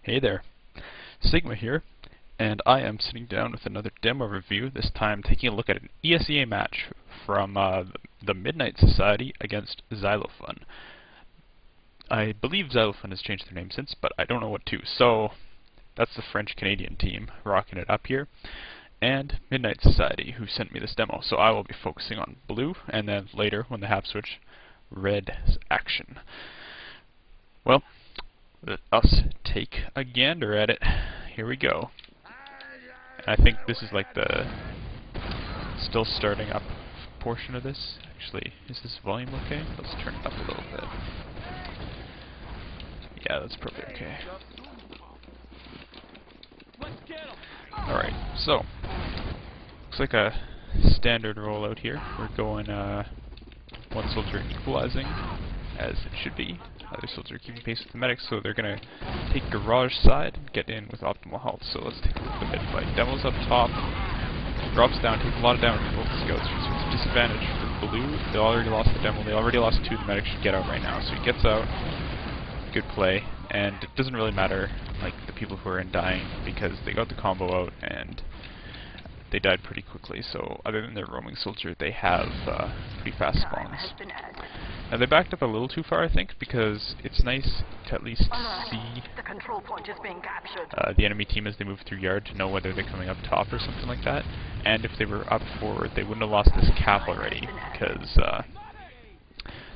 Hey there, Sigma here, and I am sitting down with another demo review, this time taking a look at an ESEA match from the Midnight Society against Xylophon. I believe Xylophon has changed their name since, but I don't know what to. So, that's the French-Canadian team rocking it up here, and Midnight Society, who sent me this demo. So I will be focusing on blue, and then later, when they have switch, red's action. Well, let us take a gander at it. Here we go. I think this is like the still starting up portion of this. Actually, is this volume okay? Let's turn it up a little bit. Yeah, that's probably okay. Alright, so looks like a standard rollout here. We're going one soldier equalizing, as it should be. Other soldier keeping pace with the medics, so they're gonna take garage side and get in with optimal health. So let's take a look at the mid fight. Demo's up top, drops down, takes a lot of damage from both scouts. So it's a disadvantage for blue. They already lost the demo, they already lost two. The medic should get out right now. So he gets out. Good play, and it doesn't really matter like the people who are in dying because they got the combo out and they died pretty quickly. So other than their roaming soldier, they have pretty fast spawns. Now they backed up a little too far, I think, because it's nice to at least see the enemy team as they move through yard to know whether they're coming up top or something like that. And if they were up forward, they wouldn't have lost this cap already, because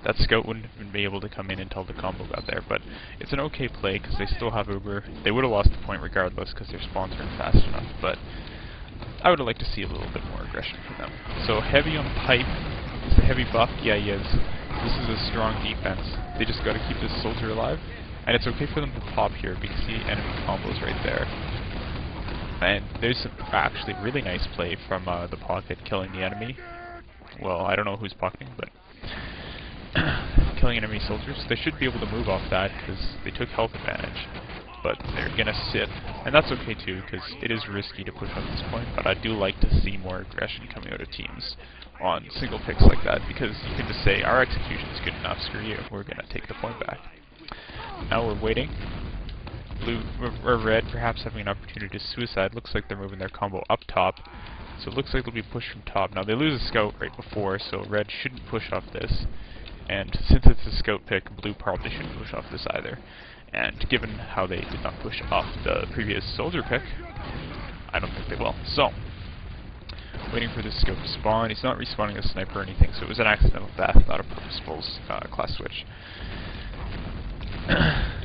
that scout wouldn't have been able to come in until the combo got there. But it's an okay play, because they still have Uber. They would have lost the point regardless, because their spawns aren't fast enough, but I would have liked to see a little bit more aggression from them. So heavy on pipe. Is the heavy buff? Yeah, he is. This is a strong defense. They just gotta keep this soldier alive. And it's okay for them to pop here because the enemy combos right there. And there's actually really nice play from the pocket killing the enemy. Well, I don't know who's pocketing, but killing enemy soldiers. They should be able to move off that because they took health advantage. But they're gonna sit, and that's okay too, because it is risky to push on this point, but I do like to see more aggression coming out of teams on single picks like that, because you can just say, our execution is good enough, screw you, we're gonna take the point back. Now we're waiting. Blue, or red, perhaps having an opportunity to suicide. Looks like they're moving their combo up top, so it looks like they'll be pushed from top. Now they lose a scout right before, so red shouldn't push off this, and since it's a scout pick, blue probably shouldn't push off this either. And given how they did not push off the previous soldier pick, I don't think they will. So, waiting for this scout to spawn. He's not respawning a sniper or anything, so it was an accidental death, not a purposeful class switch.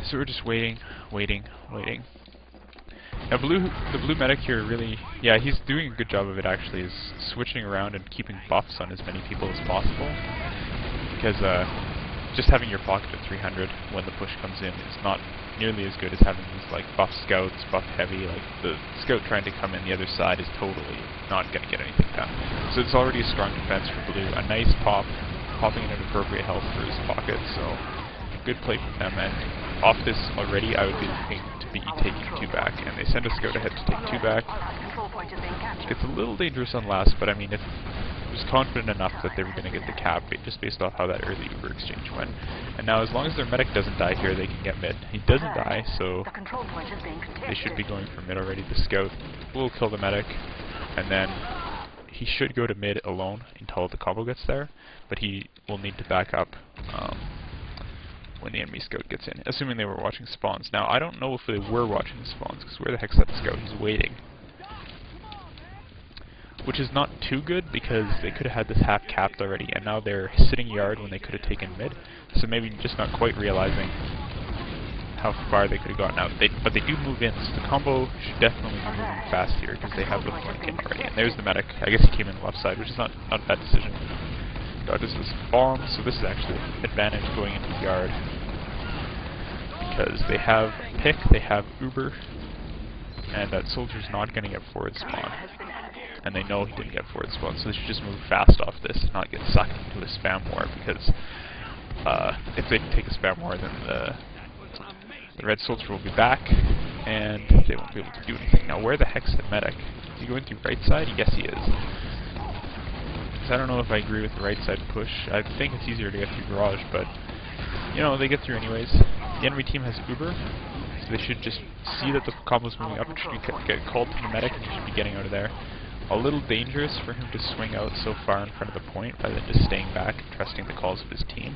So we're just waiting. Now the blue medic here really, yeah, he's doing a good job of it actually, is switching around and keeping buffs on as many people as possible. Because just having your pocket at 300 when the push comes in is not nearly as good as having these like buff scouts, buff heavy. Like the scout trying to come in the other side is totally not going to get anything done. So it's already a strong defense for blue. A nice popping in an appropriate health for his pocket. So good play from them. And off this already, I would be looking to be taking 2 back, and they send a scout ahead to take 2 back. It's a little dangerous on last, but I mean, was confident enough that they were going to get the cap just based off how that early Uber exchange went. And now as long as their medic doesn't die here, they can get mid. He doesn't die, so they should be going for mid already. The scout will kill the medic, and then he should go to mid alone until the combo gets there, but he will need to back up when the enemy scout gets in, assuming they were watching spawns. Now, I don't know if they were watching the spawns, because where the heck's that scout? He's waiting. Which is not too good, because they could have had this half capped already, and now they're sitting yard when they could have taken mid, so maybe just not quite realizing how far they could have gotten out. But they do move in, so the combo should definitely be moving fast here, because they have the flank in already. And there's the medic. I guess he came in the left side, which is not a bad decision. Dodges this bomb, so this is actually an advantage going into the yard, because they have pick, they have Uber, and that soldier's not going to get forward spawn. And they know he didn't get forward spawn, so they should just move fast off this and not get sucked into a spam war, because if they take a spam war, then the red soldier will be back, and they won't be able to do anything. Now, where the heck's the medic? Is he going through right side? Yes, he is. I don't know if I agree with the right side push. I think it's easier to get through garage, but, you know, they get through anyways. The enemy team has Uber, So they should just see that the combo's moving up and should get called to the medic and he should be getting out of there. A little dangerous for him to swing out so far in front of the point rather than just staying back and trusting the calls of his team.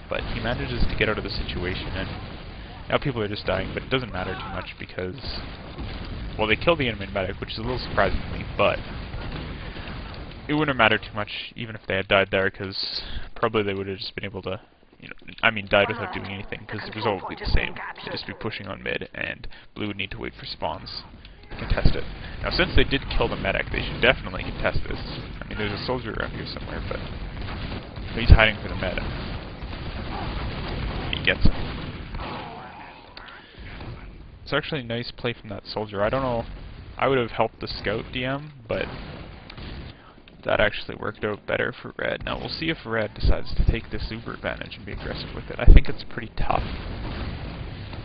But he manages to get out of the situation, and now people are just dying, but it doesn't matter too much because, well, they kill the enemy medic, which is a little surprising to me, but it wouldn't have mattered too much even if they had died there, because probably they would have just been able to, died without doing anything, because the result would be the same. They'd just be pushing on mid, and blue would need to wait for spawns to contest it. Now, since they did kill the medic, they should definitely contest this. I mean, there's a soldier around here somewhere, but he's hiding for the medic. He gets him. It's actually a nice play from that soldier. I don't know, I would have helped the scout DM, but that actually worked out better for red. Now we'll see if red decides to take this uber advantage and be aggressive with it. I think it's pretty tough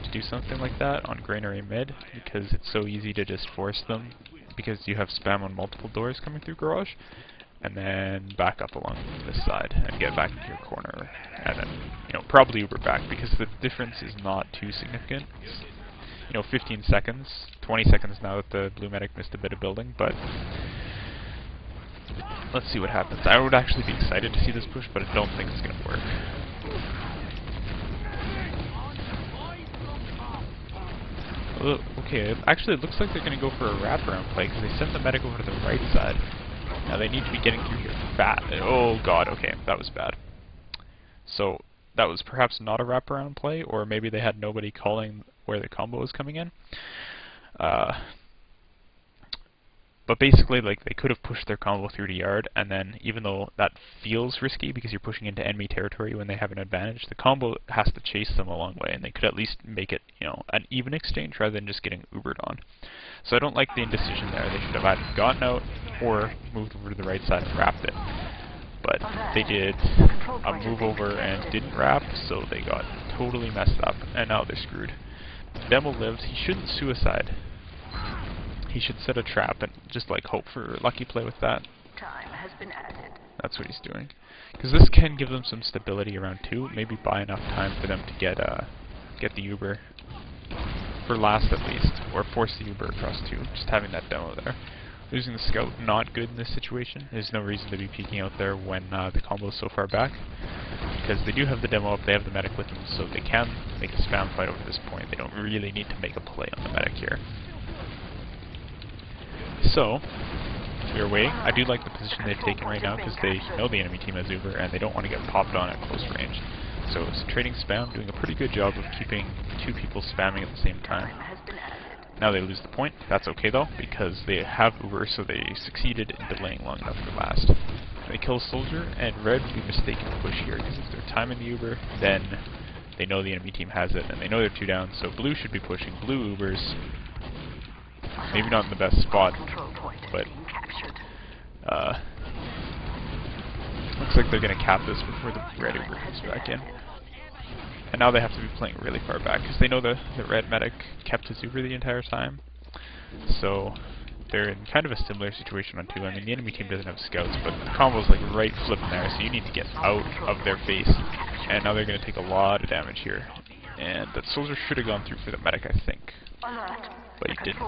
to do something like that on granary mid, because it's so easy to just force them, because you have spam on multiple doors coming through garage, and then back up along this side and get back into your corner, and then, probably uber back, because the difference is not too significant. It's, 15 seconds, 20 seconds now that the blue medic missed a bit of building, but let's see what happens. I would actually be excited to see this push, but I don't think it's going to work. Okay, actually it looks like they're going to go for a wraparound play, because they sent the medic over to the right side. Now they need to be getting through here fast. Oh god, okay, that was bad. So, that was perhaps not a wraparound play, or maybe they had nobody calling where the combo was coming in. But basically, like, they could have pushed their combo through to yard, and then, even though that feels risky because you're pushing into enemy territory when they have an advantage, the combo has to chase them a long way, and they could at least make it, an even exchange rather than just getting ubered on. So I don't like the indecision there. They should have either gotten out or moved over to the right side and wrapped it. But they did a move over and didn't wrap, so they got totally messed up, and now they're screwed. Demo lives. He shouldn't suicide. He should set a trap and just hope for a lucky play with that. Time has been added. That's what he's doing. Because this can give them some stability around 2, maybe buy enough time for them to get the Uber for last at least, or force the Uber across 2, just having that demo there. Losing the scout, not good in this situation. There's no reason to be peeking out there when the combo is so far back, because they do have the demo up, they have the medic with them, so they can make a spam fight over this point. They don't really need to make a play on the medic here. So, we are waiting. I do like the position they've taken right now, because they know the enemy team has Uber, and they don't want to get popped on at close range. So it's trading spam, doing a pretty good job of keeping 2 people spamming at the same time. Now they lose the point. That's okay though, because they have Uber, so they succeeded in delaying long enough for last. They kill Soldier, and red would be mistaken to push here, because if they're timing the Uber, then they know the enemy team has it, and they know they're 2 down, so blue should be pushing. Blue Ubers. Maybe not in the best spot, but looks like they're going to cap this before the red Uber comes back in. And now they have to be playing really far back, because they know the red medic kept his Uber the entire time. So they're in kind of a similar situation on 2. I mean, the enemy team doesn't have scouts, but the combo's right flipping there, so you need to get out of their face. And now they're going to take a lot of damage here. And that soldier should have gone through for the medic, I think. But he didn't.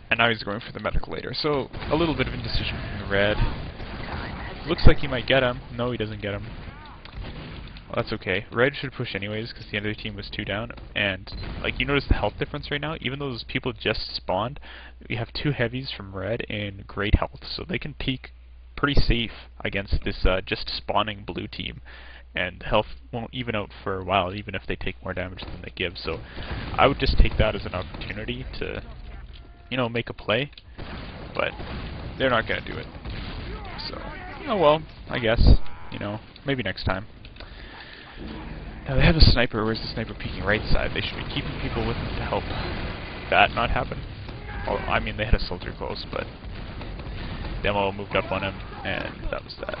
And now he's going for the medic later. So, a little bit of indecision from the red. Looks like he might get him. No, he doesn't get him. Well, that's okay. Red should push anyways, because the other team was 2 down. And, you notice the health difference right now? Even though those people just spawned, we have 2 heavies from red in great health. So they can peek pretty safe against this just spawning blue team. And health won't even out for a while, even if they take more damage than they give. So I would just take that as an opportunity to, make a play. But they're not going to do it. So, oh well, I guess, maybe next time. Now they have a sniper. Where's the sniper peeking? Right side. They should be keeping people with them to help that not happen. Well, I mean, they had a soldier close, but Demo moved up on him, and that was that.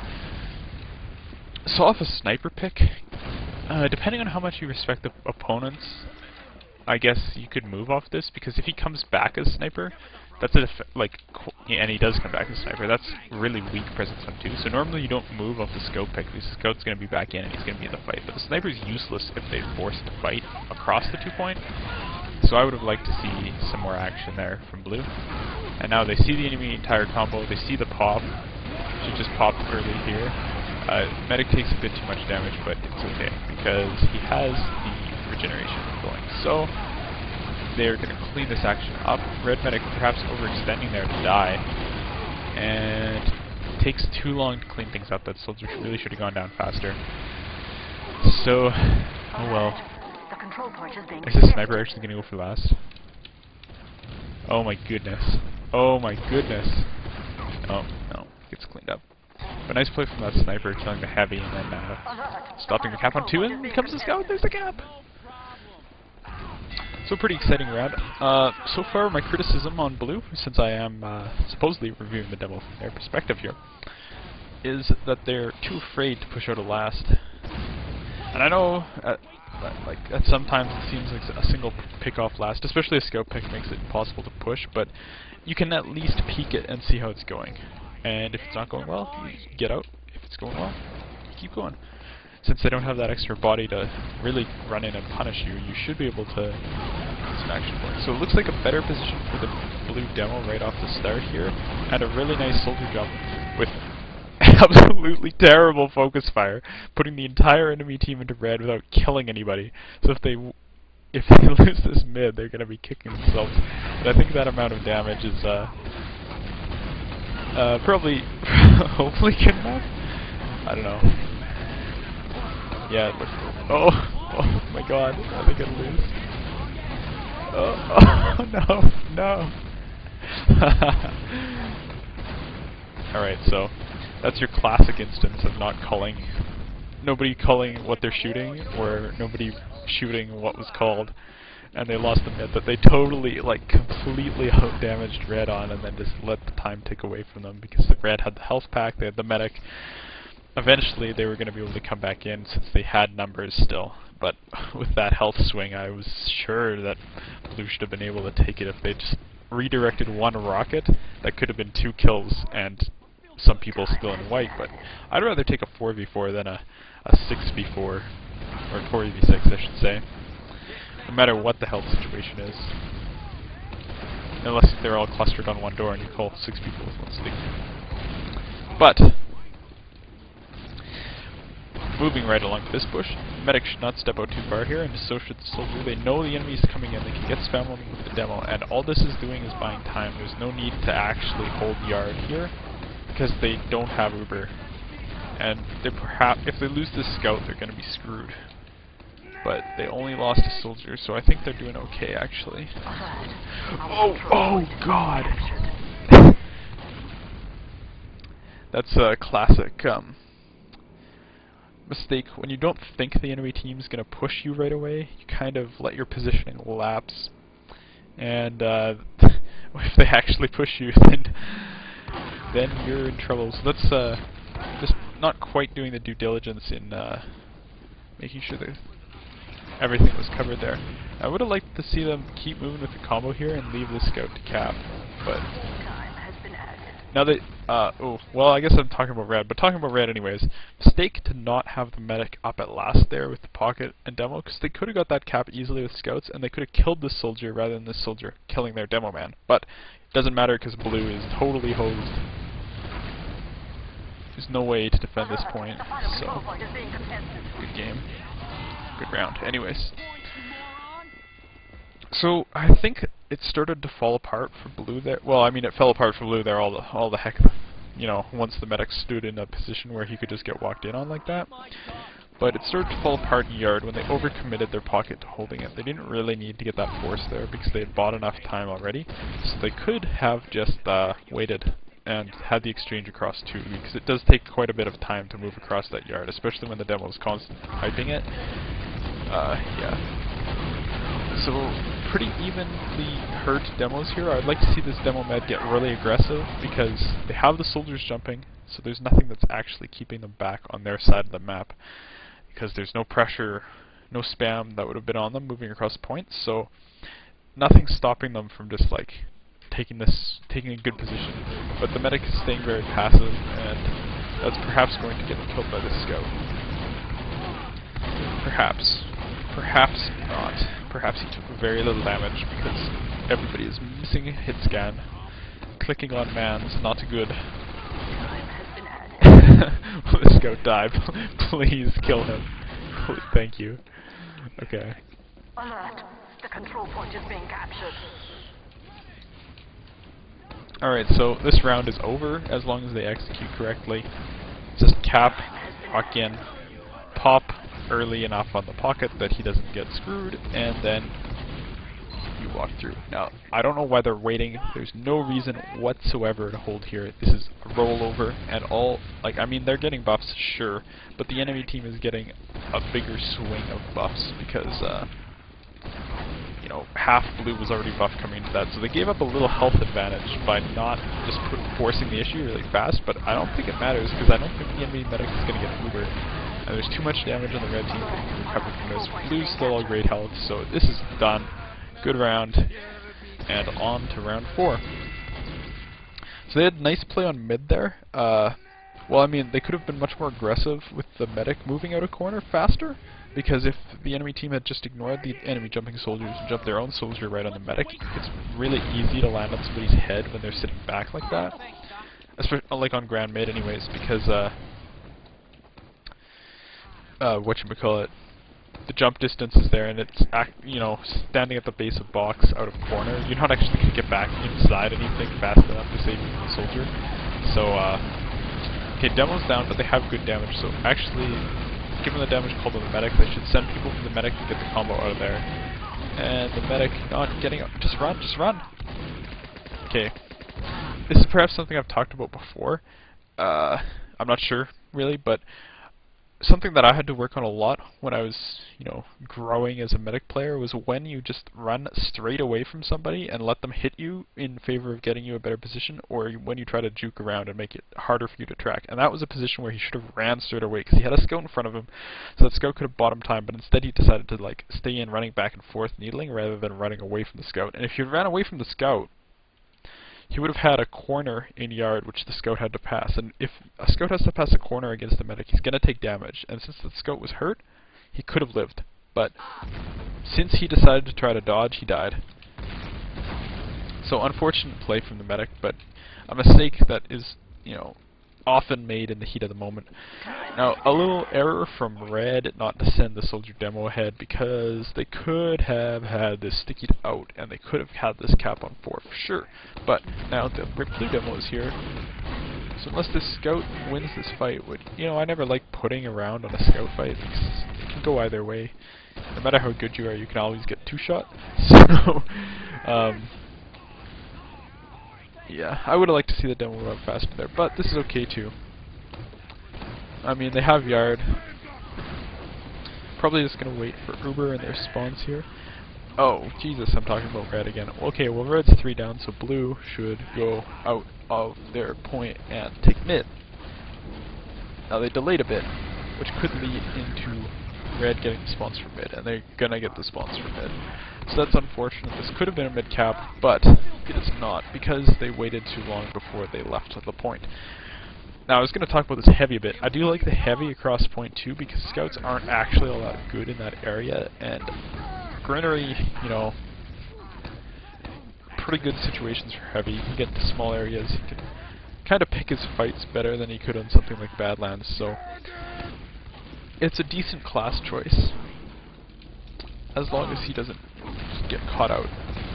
So off a sniper pick, depending on how much you respect the opponents, I guess you could move off this, because if he comes back as sniper, That's and he does come back as a sniper. That's really weak presence on 2. So normally you don't move off the scope pick because the scope's going to be back in and he's going to be in the fight. But the sniper's useless if they force the fight across the 2 point. So I would have liked to see some more action there from blue. And now they see the enemy entire combo. They see the pop. She just popped early here. Medic takes a bit too much damage, but it's okay because he has the regeneration going. So they're going to clean this action up. Red Medic perhaps overextending there to die. And it takes too long to clean things up. That soldier really should have gone down faster. So, oh well. Is this sniper actually going to go for last? Oh my goodness. Oh my goodness. Oh, no. Gets cleaned up. But nice play from that sniper, killing the heavy and then stopping the cap on 2, and here comes the scout. There's the cap! So pretty exciting round. So far my criticism on blue, since I am supposedly reviewing the demo from their perspective here, is that they're too afraid to push out a last. And I know at sometimes it seems like a single pick off last, especially a scout pick makes it impossible to push, but you can at least peek it and see how it's going. And if it's not going well, you get out. If it's going well, you keep going. Since they don't have that extra body to really run in and punish you, you should be able to get some action for it. So it looks like a better position for the blue demo right off the start here, and a really nice soldier jump with absolutely terrible focus fire, putting the entire enemy team into red without killing anybody. So if they lose this mid, they're going to be kicking themselves. But I think that amount of damage is probably hopefully good enough. I don't know. Yeah, it looks cool. Oh my god, I think I'd lose. Oh no. Alright, so that's your classic instance of nobody calling what they're shooting, or nobody shooting what was called, and they lost the mid that they totally, completely out-damaged red on, and then just let the time tick away from them because the red had the health pack, they had the medic. Eventually they were going to be able to come back in since they had numbers still, but with that health swing I was sure that blue should have been able to take it if they just redirected one rocket. That could have been 2 kills and some people still in white, but I'd rather take a 4v4 than a 6v4, or 4v6 I should say, no matter what the health situation is. Unless they're all clustered on one door and you call 6 people with 1 stick. But moving right along this bush, medic should not step out too far here, and so should the soldier. They know the enemy's coming in, they can get spam on them with the demo, and all this is doing is buying time. There's no need to actually hold yard here, because they don't have Uber. And they if they lose this scout, they're going to be screwed. But they only lost a soldier, so I think they're doing okay, actually. Oh god! That's a classic, mistake. When you don't think the enemy team's going to push you right away, you kind of let your positioning lapse. And if they actually push you, then you're in trouble. So that's just not quite doing the due diligence in making sure that everything was covered there. I would have liked to see them keep moving with the combo here and leave the scout to cap, but now that, well, I guess I'm talking about red, but talking about red anyways, mistake to not have the medic up at last there with the pocket and demo, because they could have got that cap easily with scouts, and they could have killed this soldier rather than this soldier killing their demo man. But it doesn't matter because blue is totally hosed. There's no way to defend this point, so good game. Good round. Anyways. So I think it started to fall apart for blue there. Well, I mean it fell apart for blue there all the heck, you know, once the medic stood in a position where he could just get walked in on like that. But it started to fall apart in yard when they overcommitted their pocket to holding it. They didn't really need to get that force there because they had bought enough time already. So they could have just waited and had the exchange across 2, because it does take quite a bit of time to move across that yard, especially when the demo is constantly hyping it. Yeah. So pretty evenly hurt demos here. I'd like to see this demo med get really aggressive because they have the soldiers jumping, so there's nothing that's actually keeping them back on their side of the map, because there's no pressure, no spam that would have been on them moving across points, so nothing's stopping them from just taking a good position, but the medic is staying very passive, and that's perhaps going to get him killed by the scout. Perhaps not. Perhaps he took very little damage because everybody is missing a hit scan. Clicking on mans, not good. The scout died. Please kill him. Thank you. Okay. Alert! The control point is being captured. Alright, so this round is over as long as they execute correctly. Just cap, walk in, pop early enough on the pocket that he doesn't get screwed, and then you walk through. Now, I don't know why they're waiting. There's no reason whatsoever to hold here. This is a rollover, and all, like, I mean, they're getting buffs, sure, but the enemy team is getting a bigger swing of buffs because, you know, half blue was already buffed coming into that, so they gave up a little health advantage by not just forcing the issue really fast, but I don't think it matters because I don't think the enemy medic is going to get Uber. And there's too much damage on the red team to recover from this. Blue's still all great health, so this is done. Good round, and on to round 4. So they had nice play on mid there. Well, I mean, they could have been much more aggressive with the medic moving out a corner faster, because if the enemy team had just ignored the enemy jumping soldiers and jumped their own soldier right on the medic, it's really easy to land on somebody's head when they're sitting back like that. Especially, like on ground mid anyways, because, whatchamacallit, the jump distance is there, and it's, you know, standing at the base of box out of corner. You're not actually going to get back inside anything fast enough to save the soldier. So, okay, demo's down, but they have good damage, so actually, given the damage called on the medic, they should send people from the medic to get the combo out of there. And the medic not getting up. Just run, just run! Okay. This is perhaps something I've talked about before. I'm not sure, really, but something that I had to work on a lot when I was, you know, growing as a medic player was when you just run straight away from somebody and let them hit you in favor of getting you a better position, or when you try to juke around and make it harder for you to track. And that was a position where he should have ran straight away because he had a scout in front of him, so that scout could have bought him time, but instead he decided to, like, stay in running back and forth needling rather than running away from the scout. And if you ran away from the scout, he would have had a corner in yard which the scout had to pass, and if a scout has to pass a corner against the medic, he's going to take damage, and since the scout was hurt, he could have lived, but since he decided to try to dodge, he died. So unfortunate play from the medic, but a mistake that is, you know, often made in the heat of the moment. Now, a little error from red not to send the soldier demo ahead, because they could have had this stickied out and they could have had this cap on 4 for sure. But now the blue demo is here, so unless this scout wins this fight, which, you know, I never like putting around on a scout fight because it can go either way. No matter how good you are, you can always get 2-shot. So, yeah, I would have liked to see the demo run faster there, but this is okay too. I mean, they have yard. Probably just gonna wait for Uber and their spawns here. Oh, Jesus, I'm talking about red again. Okay, well, red's 3 down, so blue should go out of their point and take mid. Now, they delayed a bit, which could lead into red getting the spawns from mid, and they're gonna get the spawns from mid. So that's unfortunate. This could have been a mid cap, but it is not, because they waited too long before they left the point. Now, I was going to talk about this heavy a bit. I do like the heavy across point too, because scouts aren't actually all that good in that area, and Greenery, you know, pretty good situations for heavy. He can get into small areas, he can kind of pick his fights better than he could on something like Badlands, so it's a decent class choice. As long as he doesn't get caught out,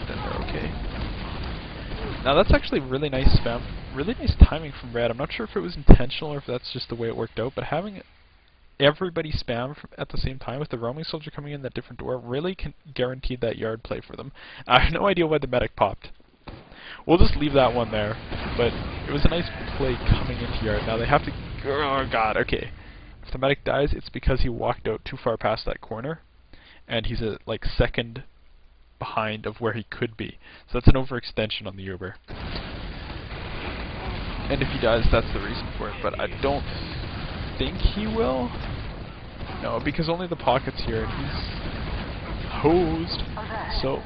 then they're okay. Now that's actually really nice spam, really nice timing from red. I'm not sure if it was intentional or if that's just the way it worked out, but having everybody spam at the same time with the roaming soldier coming in that different door really guaranteed that yard play for them. I have no idea why the medic popped. We'll just leave that one there, but it was a nice play coming into yard. Now they have to, oh god, okay. If the medic dies, it's because he walked out too far past that corner, and he's like second behind of where he could be. So that's an overextension on the Uber. And if he dies, that's the reason for it, but I don't think he will. No, because only the pocket's here, and he's hosed. So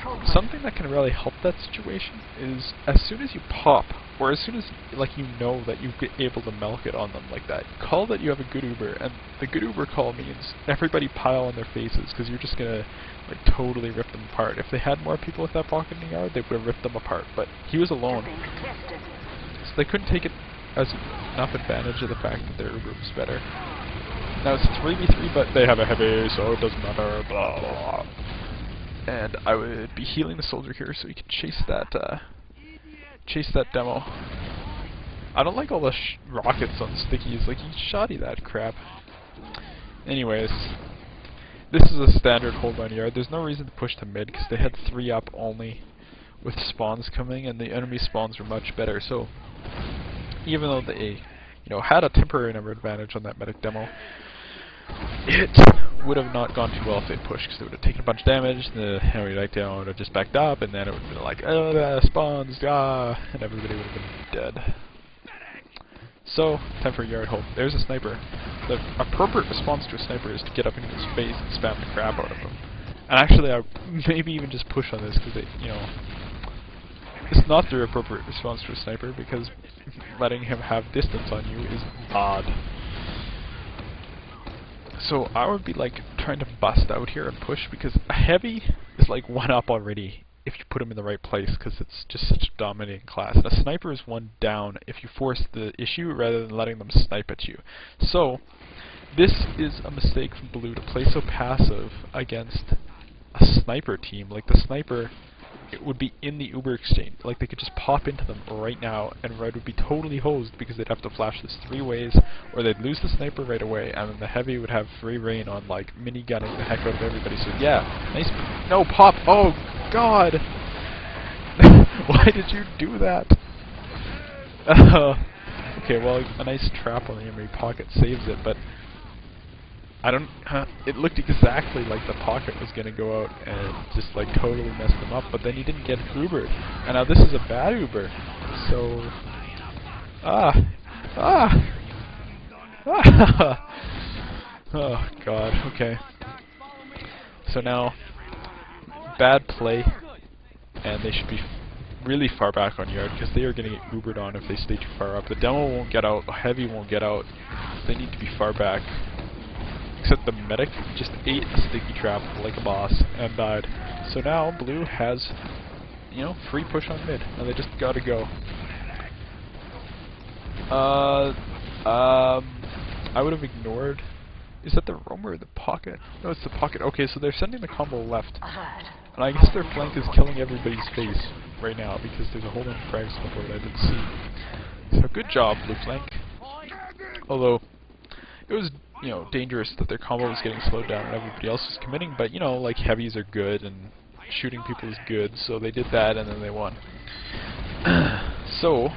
control point. something that can really help that situation is as soon as you pop, or as soon as like you know that you'll be able to milk it on them like that, call that you have a good Uber, and the good Uber call means everybody pile on their faces because you're just gonna like totally rip them apart. If they had more people with that pocket in the yard, they would have ripped them apart, but he was alone, Being contested. so they couldn't take it as enough advantage of the fact that their Uber was better. Now it's 3v3, but they have a heavy, so it doesn't matter, blah, blah, blah. And I would be healing the soldier here so he can chase that demo. I don't like all the rockets on stickies, like, he shoddy that crap. Anyways, this is a standard hold on yard. There's no reason to push to mid, because they had 3 up only with spawns coming, and the enemy spawns were much better, so even though they, had a temporary number advantage on that medic demo, it would have not gone too well if they pushed, because they would have taken a bunch of damage, the Henry Knight down would have just backed up, and then it would have been like, oh, spawns, and everybody would have been dead. So, time for a yard hold. There's a sniper. The appropriate response to a sniper is to get up into his face and spam the crap out of him. And actually, I maybe even just push on this, because it's not the appropriate response to a sniper, because letting him have distance on you is odd. So I would be like trying to bust out here and push, because a heavy is like 1 up already if you put him in the right place, because it's just such a dominating class. And a sniper is 1 down if you force the issue rather than letting them snipe at you. So this is a mistake from Blue to play so passive against a sniper team. Like the sniper, it would be in the Uber exchange. Like they could just pop into them right now, and Red would be totally hosed because they'd have to flash this 3 ways, or they'd lose the sniper right away, and then the heavy would have free reign on like mini gunning the heck out of everybody. So yeah, nice. No pop. Oh God! Why did you do that? Okay, well a nice trap on the enemy pocket saves it, but I don't. It looked exactly like the pocket was gonna go out and just like totally messed them up, but then he didn't get Ubered. And now this is a bad Uber. So, oh God. Okay. So now, bad play, and they should be really far back on yard because they are gonna get Ubered on if they stay too far up. The demo won't get out. Heavy won't get out. They need to be far back. Except the medic just ate a sticky trap like a boss and died. So now Blue has, free push on mid, and they just gotta go. I would have ignored. Is that the roamer or the pocket? No, it's the pocket. Okay, so they're sending the combo left, and I guess their flank is killing everybody's face right now because there's a whole bunch of frags on the board I didn't see. So good job, Blue flank. Although it was, dangerous that their combo was getting slowed down and everybody else was committing, but, like, heavies are good and shooting people is good, so they did that and then they won. So,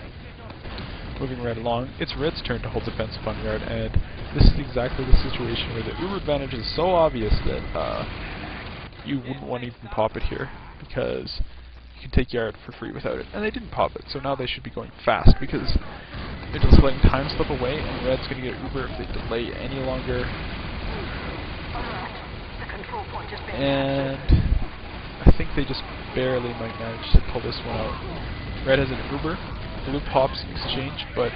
moving right along, it's Red's turn to hold defensive on yard, and this is exactly the situation where the Uber advantage is so obvious that you wouldn't want to even pop it here, because you can take yard for free without it. And they didn't pop it, so now they should be going fast, because they're just letting time slip away, and Red's going to get Uber if they delay any longer. The control point is being And I think they just barely might manage to pull this one out. Red has an Uber. Blue pops in exchange, but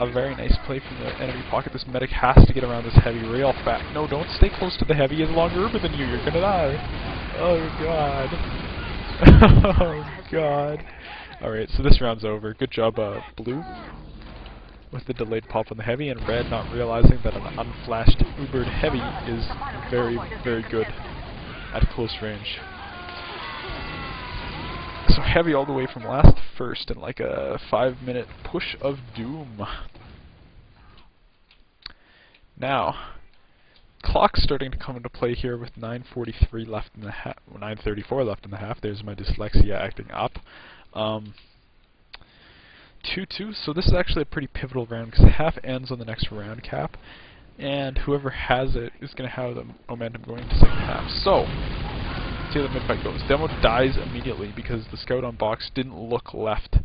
a very nice play from the enemy pocket. This medic has to get around this heavy real fast. No, don't stay close to the heavy. He has a longer Uber than you. You're gonna die. Oh God. Oh God. Alright, so this round's over. Good job, Blue, with the delayed pop on the heavy, and Red not realizing that an unflashed Ubered heavy is very, very good at close range. So heavy all the way from last to first in like a 5-minute push of doom. Now, clock's starting to come into play here with 9:43 left in the half, 9:34 left in the half. There's my dyslexia acting up. 2-2, so this is actually a pretty pivotal round because the half ends on the next round cap, and whoever has it is going to have the momentum going into second half. So, see how the mid-fight goes. Demo dies immediately because the scout on box didn't look left.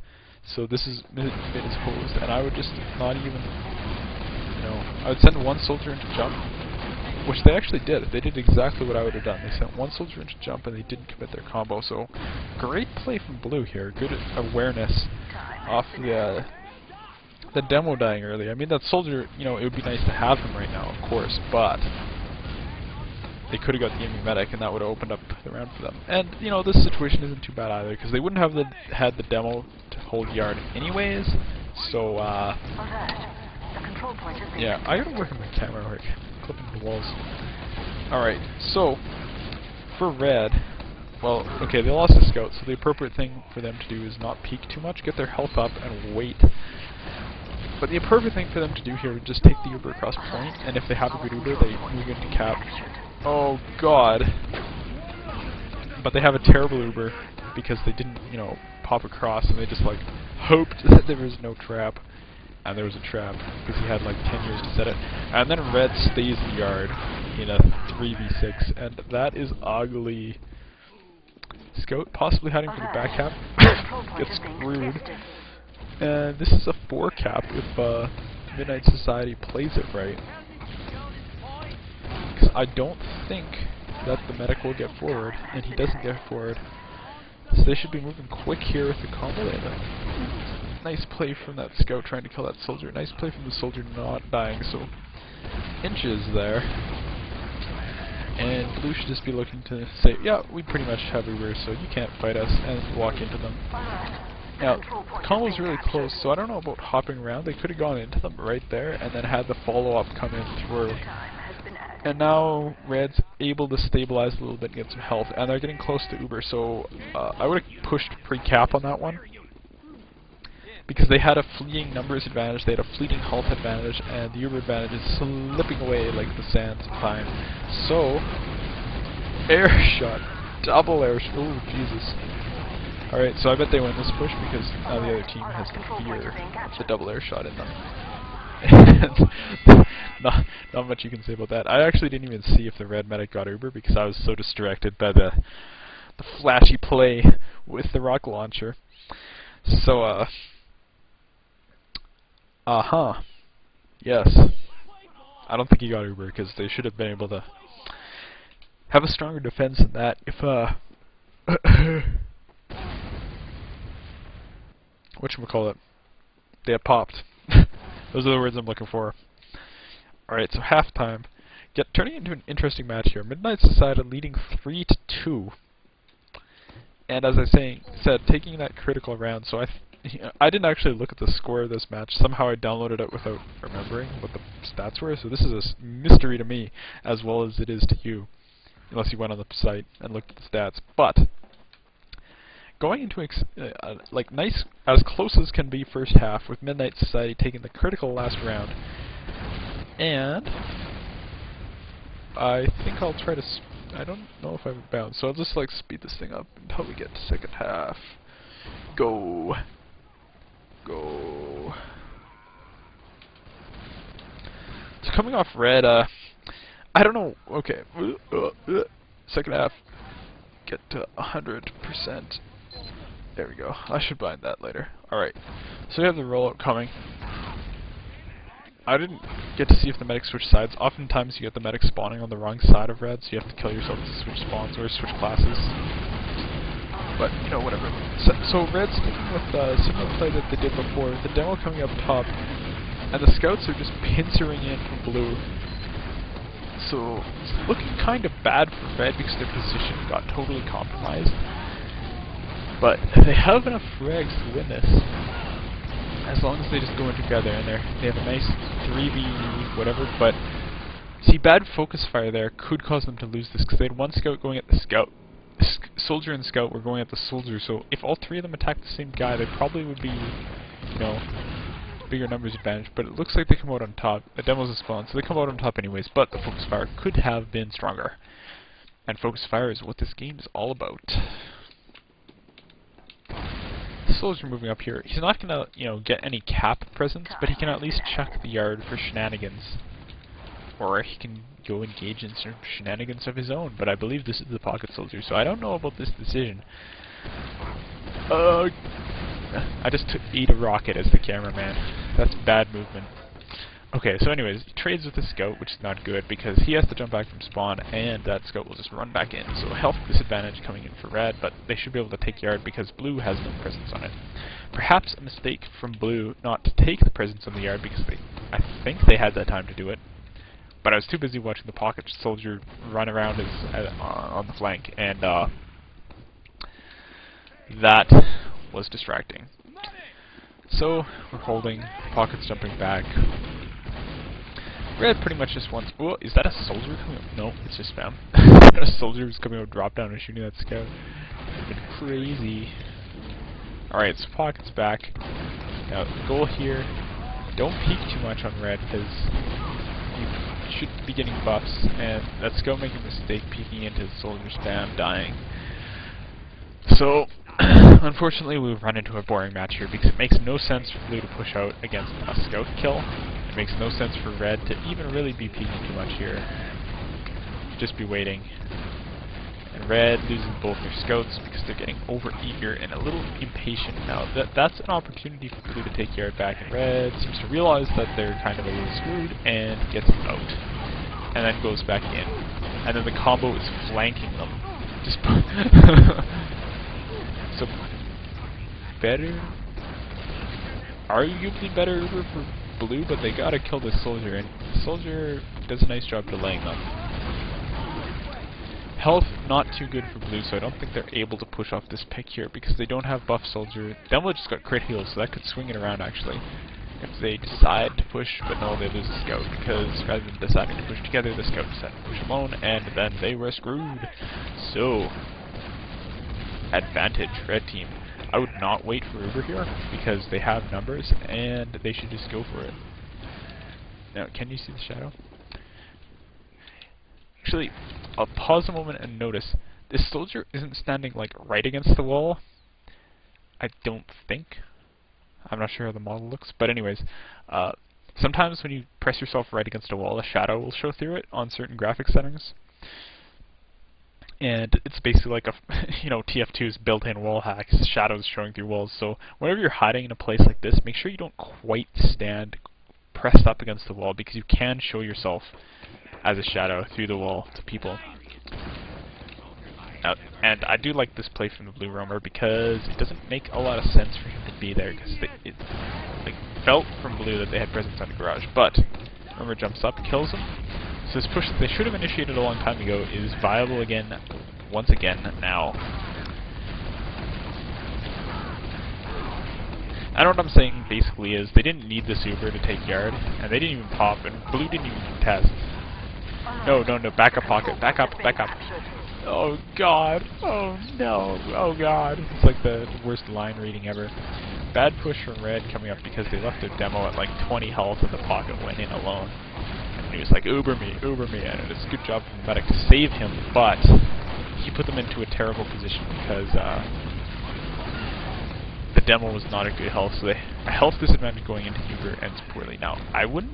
So this is mid is hosed, and I would just not even, I would send one soldier into jump, which they actually did. They did exactly what I would have done. They sent one soldier in to jump, and they didn't commit their combo. So, great play from Blue here. Good awareness off the demo dying early. I mean, that soldier, you know, it would be nice to have him right now, of course, but they could have got the enemy medic, and that would have opened up the round for them. And, you know, this situation isn't too bad either, because they wouldn't have had the demo to hold yard anyways, so, Alert. The control point is being yeah, I gotta work on my camera, like, clipping the walls. Alright, so, for red, well, okay, they lost a scout, so the appropriate thing for them to do is not peek too much, get their health up, and wait. But the appropriate thing for them to do here is just take the Uber across point, and if they have a good Uber, they move into cap. Oh god. But they have a terrible Uber because they didn't, you know, pop across, and they just like hoped that there was no trap. And there was a trap because he had like 10 years to set it. And then red stays in the yard in a 3v6, and that is ugly. Scout possibly hiding for the back cap gets screwed. And this is a 4 cap if Midnight Society plays it right. Because I don't think that the medic will get forward, and he doesn't get forward. So they should be moving quick here with the combo. Nice play from that scout trying to kill that soldier. Nice play from the soldier not dying, so inches there. And Blue should just be looking to say, yeah, we pretty much have Uber, so you can't fight us, and walk into them. Now, the combo's really close, so I don't know about hopping around. They could have gone into them right there, and then had the follow-up come in through. And now Red's able to stabilize a little bit and get some health, and they're getting close to Uber, so I would have pushed pre-cap on that one. Because they had a fleeting numbers advantage, they had a fleeting health advantage, and the Uber advantage is slipping away like the sands of time. So, air shot, double air shot, oh Jesus. Alright, so I bet they win this push because now the other team has the fear of the double air shot in them. And not much you can say about that. I actually didn't even see if the red medic got Uber because I was so distracted by the flashy play with the rocket launcher. So, yes. I don't think he got Uber because they should have been able to have a stronger defense than that if, whatchamacallit, they had popped. Those are the words I'm looking for. Alright, so halftime. Turning into an interesting match here. Midnight Society leading 3-2. And as I said, taking that critical round, so I didn't actually look at the score of this match. Somehow I downloaded it without remembering what the stats were, so this is a mystery to me, as well as it is to you, unless you went on the site and looked at the stats. But going into like nice, as close as can be first half, with Midnight Society taking the critical last round, and I think I'll try to. I don't know if I have a bounce, so I'll just like speed this thing up until we get to second half. Go. Go. So coming off red, I don't know. Okay, second half, get to 100%. There we go. I should bind that later. All right. So we have the rollout coming. I didn't get to see if the medic switched sides. Oftentimes you get the medic spawning on the wrong side of red, so you have to kill yourself to switch spawns or switch classes. But, you know, whatever. So red's sticking with similar play that they did before. The demo coming up top, and the scouts are just pincering in from blue. So it's looking kind of bad for red because their position got totally compromised. But they have enough frags to win this. As long as they just go in together and they have a nice 3v whatever, but see, bad focus fire there could cause them to lose this because they had one scout going at the scout. Soldier and scout were going at the soldier, so if all three of them attacked the same guy, they probably would be, you know, bigger numbers advantage, but it looks like they come out on top. The demo's a spawn, so they come out on top anyways, but the focus fire could have been stronger. And focus fire is what this game is all about. The soldier moving up here, he's not gonna, you know, get any cap presence, but he can at least check the yard for shenanigans. Or he can go engage in some shenanigans of his own, but I believe this is the pocket soldier, so I don't know about this decision. I just ate a rocket as the cameraman. That's bad movement. Okay, so anyways, he trades with the scout, which is not good because he has to jump back from spawn, and that scout will just run back in. So health disadvantage coming in for red, but they should be able to take yard because blue has no presence on it. Perhaps a mistake from blue not to take the presence on the yard because I think they had that time to do it. But I was too busy watching the pocket soldier run around on the flank, and that was distracting. So we're holding, pockets jumping back. Red pretty much just wants. Oh, is that a soldier coming up? No, it's just spam. A soldier who's coming up, drop down and shooting that scout. It's been crazy. Alright, so pockets back. Now the goal here: don't peek too much on red because you should be getting buffs, and that scout making a mistake peeking into soldier spam, dying. So unfortunately, we've run into a boring match here because it makes no sense for blue to push out against a scout kill. It makes no sense for red to even really be peeking too much here. Just be waiting. And red losing both their scouts because they're getting over-eager and a little impatient now. That's an opportunity for blue to take yard back, and red seems to realize that they're kind of a little screwed and gets out. And then goes back in. And then the combo is flanking them. Just so better, arguably better for blue, but they gotta kill this soldier, and the soldier does a nice job delaying them. Health not too good for blue, so I don't think they're able to push off this pick here because they don't have buff soldier. Demo just got crit heals, so that could swing it around actually if they decide to push, but no, they lose the scout because rather than deciding to push together, the scout decided to push alone, and then they were screwed. So advantage, red team. I would not wait for Uber here because they have numbers and they should just go for it. Now, can you see the shadow? Actually, I'll pause a moment and notice this soldier isn't standing like right against the wall. I don't think. I'm not sure how the model looks, but anyways, sometimes when you press yourself right against a wall, a shadow will show through it on certain graphic settings. And it's basically like a, TF2's built-in wall hacks, shadows showing through walls. So whenever you're hiding in a place like this, make sure you don't quite stand pressed up against the wall because you can show yourself as a shadow through the wall to people. And I do like this play from the blue roamer because it doesn't make a lot of sense for him to be there because it felt from blue that they had presence on the garage. But roamer jumps up, kills him. So this push that they should have initiated a long time ago is viable again, once again, now. I know what I'm saying basically is they didn't need this Uber to take yard, and they didn't even pop, and blue didn't even test. No, back up pocket, back up. Oh god, oh no, oh god. It's like the worst line reading ever. Bad push from red coming up because they left their demo at like 20 health and the pocket went in alone. And he was like, Uber me, and it's a good job from the medic to save him, but he put them into a terrible position because the demo was not a good health, so a health disadvantage going into Uber ends poorly. Now, I wouldn't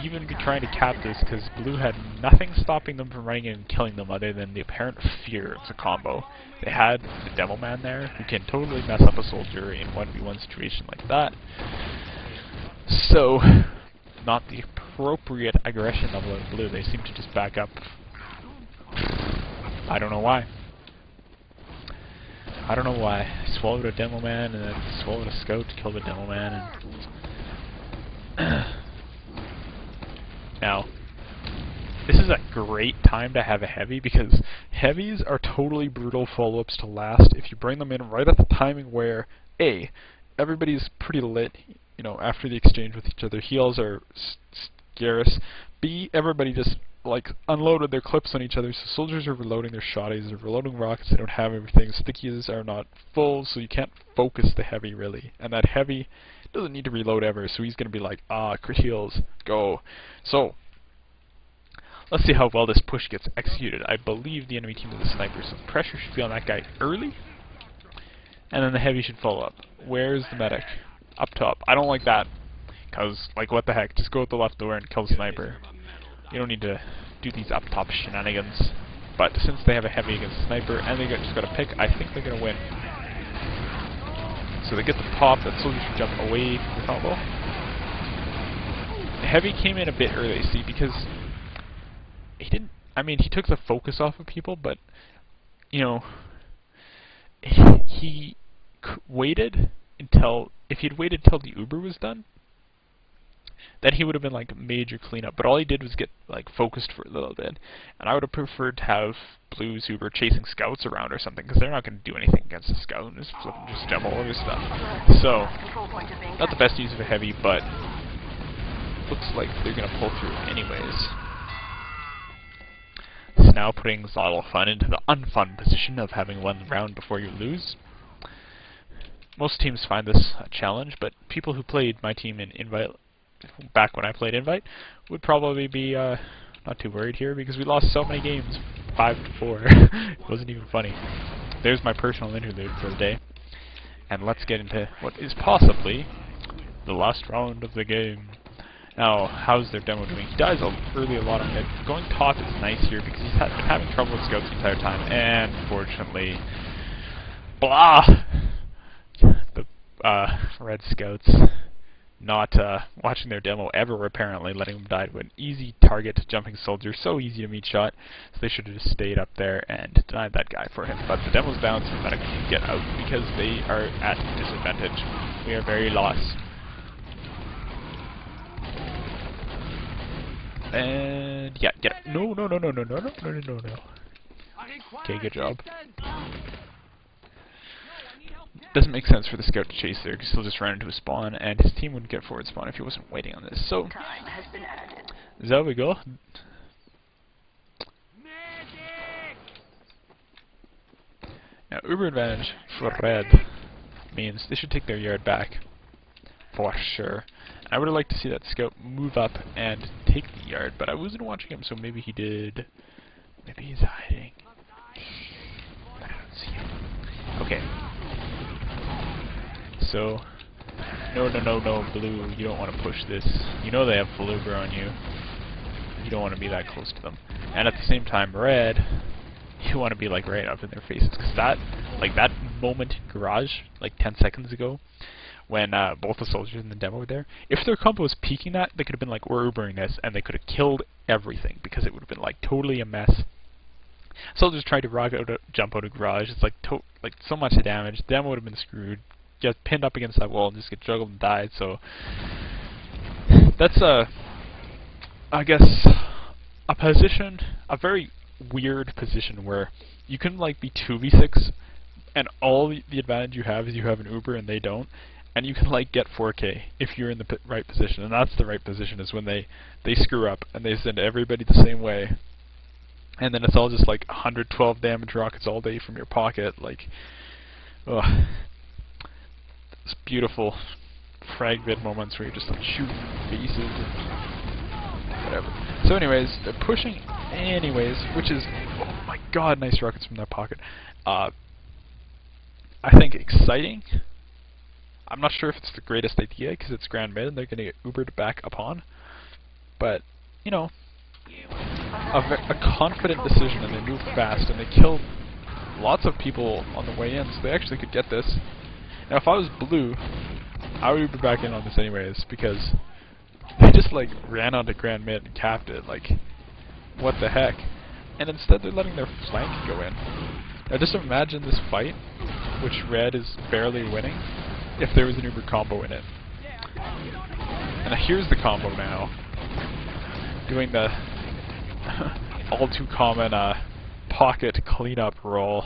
even be trying to cap this because blue had nothing stopping them from running in and killing them other than the apparent fear of the combo. They had the demo man there who can totally mess up a soldier in 1v1 situation like that. So, not the appropriate aggression level of blue. They seem to just back up. I don't know why. Swallowed a demo man and then swallowed a scout to kill the demo man. And now, this is a great time to have a heavy because heavies are totally brutal follow-ups to last if you bring them in right at the timing where A, everybody's pretty lit, after the exchange with each other. Heals are scarce. B, everybody just unloaded their clips on each other, so soldiers are reloading their shotties, they're reloading rockets, they don't have everything, stickies are not full, so you can't focus the heavy really. And that heavy doesn't need to reload ever, so he's gonna be like, crit heals, go. So, let's see how well this push gets executed. I believe the enemy team is a sniper, so pressure should be on that guy early, and then the heavy should follow up. Where's the medic? Up top. I don't like that, because, what the heck, just go out the left door and kill the sniper. You don't need to do these up top shenanigans. But since they have a heavy against the sniper, and they just got a pick, I think they're gonna win. So they get the pop, that soldier should jump away from the combo. Heavy came in a bit early, see, because he didn't, I mean, he took the focus off of people, but, you know, he waited until, if he'd waited till the Uber was done, then he would have been like major cleanup. But all he did was get like focused for a little bit, and I would have preferred to have Blues Uber chasing scouts around or something, because they're not going to do anything against a scout and just flip and just demo all of his stuff. So, not the best use of a heavy, but looks like they're going to pull through anyways. So now putting Zottle Fun into the unfun position of having one round before you lose. Most teams find this a challenge, but people who played my team in Invite, back when I played Invite, would probably be not too worried here, because we lost so many games, 5-4. It wasn't even funny. There's my personal interlude for the day. And let's get into what is possibly the last round of the game. Now, how's their demo doing? He dies early a lot on mid. Going top is nice here because he's been having trouble with scouts the entire time, and unfortunately, blah! The red scouts not watching their demo ever, apparently, letting them die to an easy target jumping soldier, so easy to meet shot, so they should have just stayed up there and denied that guy for him. But the demo's bounced and Medic can get out because they are at disadvantage. We are very lost. And yeah, get it. No. Okay, good job. Doesn't make sense for the scout to chase there, because he'll just run into a spawn, and his team wouldn't get forward spawn if he wasn't waiting on this. So, there we go. Now, Uber advantage for red means they should take their yard back, for sure. I would have liked to see that scout move up and take the yard, but I wasn't watching him, so maybe he did. Maybe he's hiding. But I don't see him. Okay. So, no, Blue, you don't want to push this. You know they have full Uber on you. You don't want to be that close to them. And at the same time, Red, you want to be like right up in their faces, because that moment in Garage, like 10 seconds ago, when both the soldiers in the demo were there, if their combo was peeking that, they could have been like, we're Ubering this, and they could have killed everything, because it would have been like totally a mess. Soldiers tried to jump out of Garage. It's like so much damage. The demo would have been screwed. Get pinned up against that wall and just get juggled and died. So that's I guess a position, a very weird position where you can like be 2v6, and all the advantage you have is you have an Uber and they don't. And you can like get 4K if you're in the right position, and that's the right position, is when they screw up and they send everybody the same way, and then it's all just like 112 damage rockets all day from your pocket. Like, ugh, it's beautiful frag vid moments where you're just like shooting faces and whatever. So anyways, they're pushing anyways, which is, oh my god, nice rockets from their pocket. I think exciting. I'm not sure if it's the greatest idea, because it's Grand Mid and they're going to get Ubered back upon. But, you know, a confident decision, and they moved fast, and they killed lots of people on the way in, so they actually could get this. Now, if I was Blue, I would Uber back in on this anyways, because they just, like, ran onto Grand Mid and capped it. Like, what the heck? And instead, they're letting their flank go in. Now, just imagine this fight, which Red is barely winning, if there was an Uber combo in it. And here's the combo now, doing the all too common pocket cleanup roll.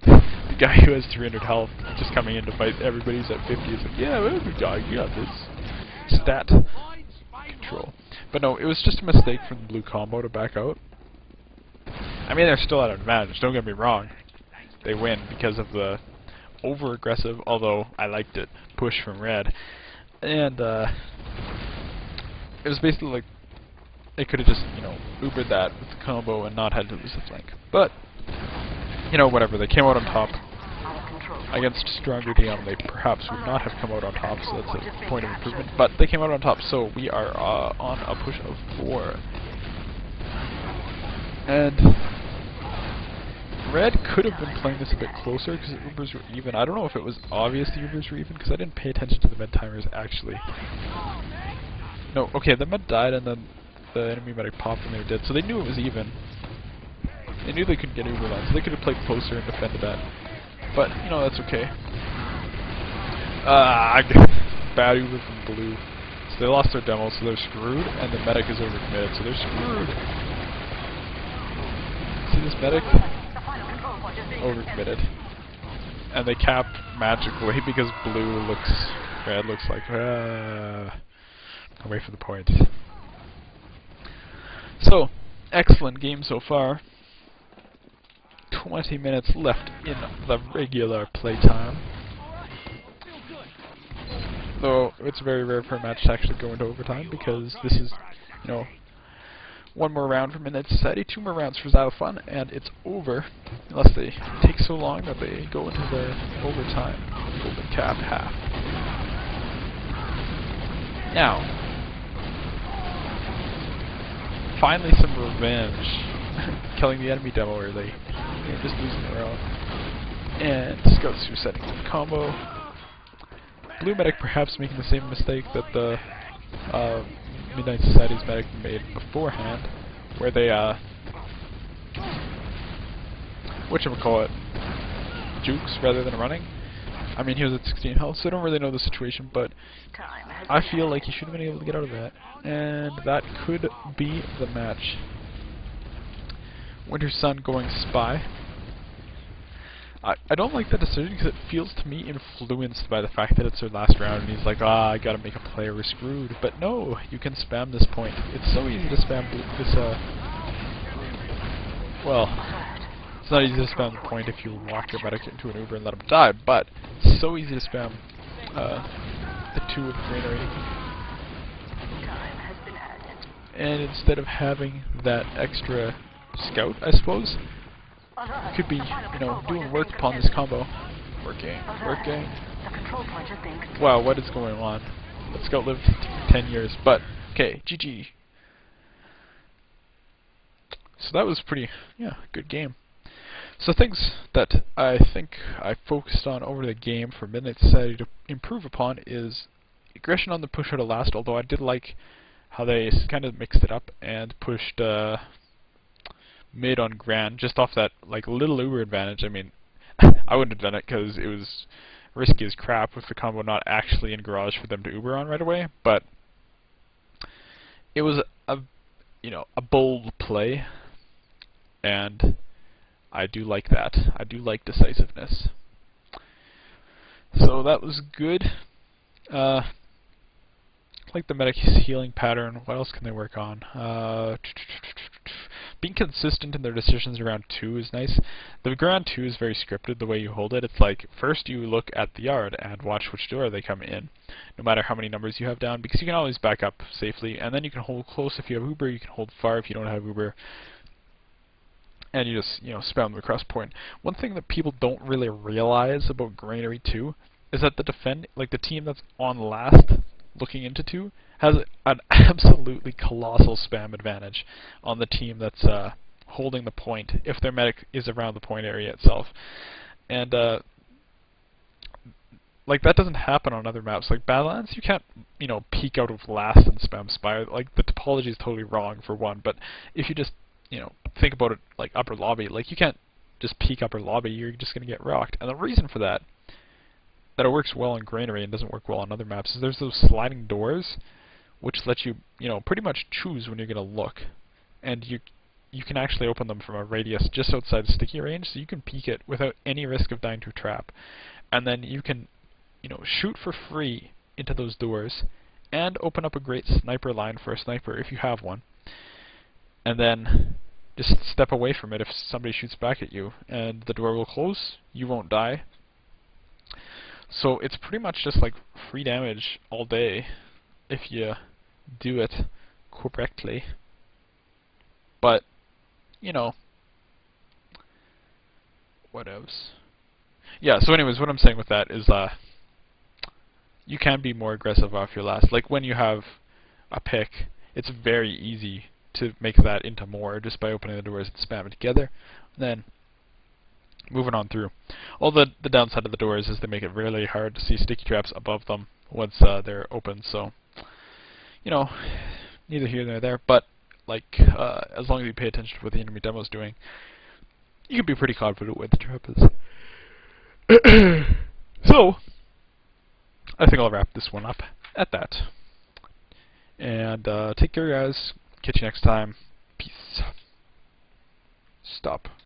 The guy who has 300 health just coming in to fight everybody's at 50 is like, yeah, well, good guy, you got this. Stat control. But no, it was just a mistake from the Blue combo to back out. I mean, they're still at an advantage, don't get me wrong. They win because of the over-aggressive, although I liked it, push from Red. And it was basically like they could have just, you know, Ubered that with the combo and not had to lose the flank. But, you know, whatever, they came out on top. Against stronger DM, they perhaps would not have come out on top, so that's a point of improvement. But they came out on top, so we are on a push of 4. And Red could have been playing this a bit closer because the Ubers were even. I don't know if it was obvious the Ubers were even because I didn't pay attention to the med timers actually. No, okay, the med died and then the enemy medic popped and they were dead, so they knew it was even. They knew they couldn't get Uber line, so they could have played closer and defended that. But, you know, that's okay. Bad Uber from blue. So they lost their demo, so they're screwed, and the medic is overcommitted, so they're screwed. See this medic? Overcommitted. And they cap magically because blue looks, red looks like, away for the points. So, excellent game so far. 20 minutes left in the regular playtime. Though it's very rare for a match to actually go into overtime because this is, you know, one more round for Midnight Society, 2 more rounds for Xylophon, and it's over. Unless they take so long that they go into the overtime golden cap half. Now, finally some revenge. Killing the enemy demo early. They're just losing their own. And Scouts who setting up the combo. Blue medic perhaps making the same mistake that the Midnight Society's medic made beforehand, where they whatchamacallit, jukes rather than running. I mean, he was at 16 health, so I don't really know the situation, but I feel like he should have been able to get out of that, and that could be the match. Winter Sun going Spy. I don't like that decision because it feels to me influenced by the fact that it's their last round and he's like, I gotta make a play or we're screwed. But no, you can spam this point. It's so easy to spam this, well, it's not easy to spam the point if you walk your medic into an Uber and let him die, but it's so easy to spam the 2 with Greenery. And instead of having that extra scout, I suppose, could be, you know, doing work upon this combo. Working. Wow, what is going on? Let's go live 10 years. But, okay, GG. So that was pretty, yeah, good game. So things that I think I focused on over the game for Midnight Society to improve upon is aggression on the push out of last, although I did like how they kind of mixed it up and pushed mid on Grand, just off that like little Uber advantage. I mean, I wouldn't have done it because it was risky as crap with the combo not actually in garage for them to Uber on right away, but it was a, you know, a bold play, and I do like that. I do like decisiveness. So that was good. Like the medic healing pattern. What else can they work on? Being consistent in their decisions around 2 is nice. The ground 2 is very scripted the way you hold it. It's like, first you look at the yard and watch which door they come in, no matter how many numbers you have down, because you can always back up safely, and then you can hold close if you have Uber, you can hold far if you don't have Uber, and you just, you know, spam them across point. One thing that people don't really realize about Granary 2 is that the team that's on last, looking into 2, has an absolutely colossal spam advantage on the team that's holding the point if their medic is around the point area itself. And like that doesn't happen on other maps. Like Badlands, you can't, you know, peek out of last and spam Spire. Like the topology is totally wrong for one, but if you just, you know, think about it like upper lobby, like you can't just peek upper lobby, you're just gonna get rocked. And the reason for that it works well in Granary and doesn't work well on other maps is there's those sliding doors which let you, you know, pretty much choose when you're going to look. And you can actually open them from a radius just outside the sticky range, so you can peek it without any risk of dying to a trap. And then you can, you know, shoot for free into those doors and open up a great sniper line for a sniper if you have one. And then just step away from it if somebody shoots back at you, and the door will close, you won't die. So it's pretty much just like free damage all day if you do it correctly. But, you know, what else? Yeah, so anyways, what I'm saying with that is you can be more aggressive off your last. Like when you have a pick, it's very easy to make that into more just by opening the doors and spamming together. Then moving on through. All the downside of the doors is they make it really hard to see sticky traps above them once they're open, so you know, neither here nor there. But like, as long as you pay attention to what the enemy demo is doing, you can be pretty confident where the trap is. So, I think I'll wrap this one up at that. And take care, guys. Catch you next time. Peace. Stop.